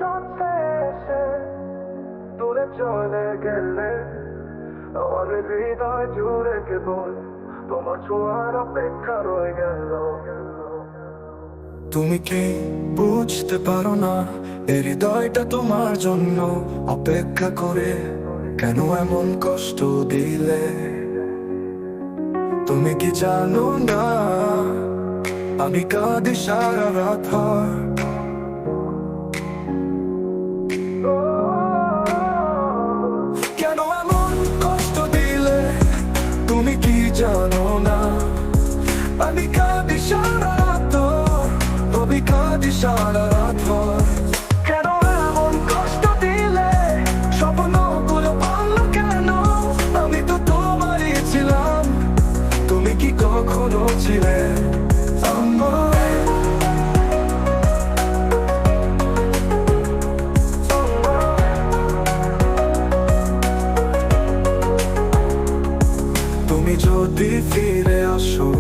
কাছে এসে দূরে চলে গেলে আমার হৃদয় জুড়ে কেবল তোমার ছোঁয়ার অপেক্ষা রয়ে গেল। তুমি কি বুঝতে পারো না এই হৃদয়টা তোমার জন্য অপেক্ষা করে? কেন এমন কষ্ট দিলে? তুমি কি জানো না আমি কাঁদি সারা রাত ভর? কেন এমন কষ্ট দিলে? তুমি কি জানো না আমি কাঁদি সারা রাত ভর, আমি কাঁদি সারা রাত ভর। কেন এমন কষ্ট দিলে? স্বপ্নগুলো ভাঙলো কেন? আমি তো তোমারই ছিলাম, তুমি কি কখনো ছিলে আমার? তুমি যদি ফিরে আসো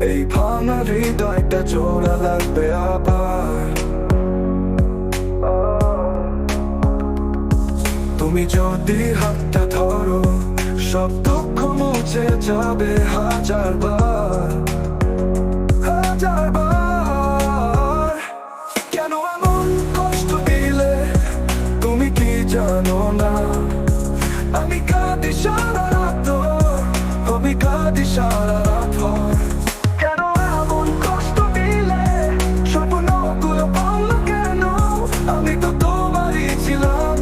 এই ভাঙা হৃদয়টা জোড়া লাগবে আবার। তুমি যদি হাতটা ধরো সব দুঃখ মুছে যাবে হাজার বার, হাজার বার। কেন এমন কষ্ট দিলে? তুমি কি জানো না আমি কাঁদি সারা রাত, আমি কাঁদি সারা রাত। কেন এমন কষ্ট দিলে? স্বপ্নগুলো ভাঙলো কেন? আমি তো তোমারই ছিলাম,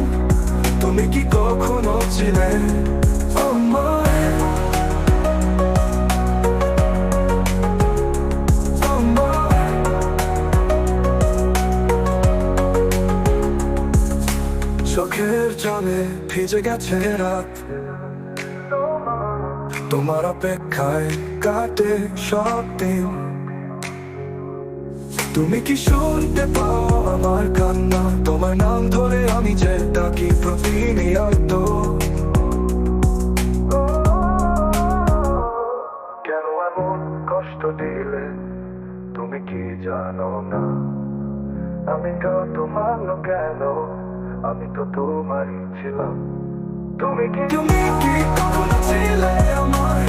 তুমি কি কখনো ছিলে আমার? চোখের জলে ভিজে গেছে রাত, তোমার অপেক্ষায় কাটে সব দিন। তুমি কি শুনতে পাও আমার কান্না? তোমার নাম ধরে আমি যে ডাকি প্রতিনিয়ত। কেন এমন কষ্ট দিলে? তুমি কি জানো না আমি তোমার কেন? আমি তো তোমারই ছিলাম, তুমি কি তুমি কি কখনো ছিলে আমার?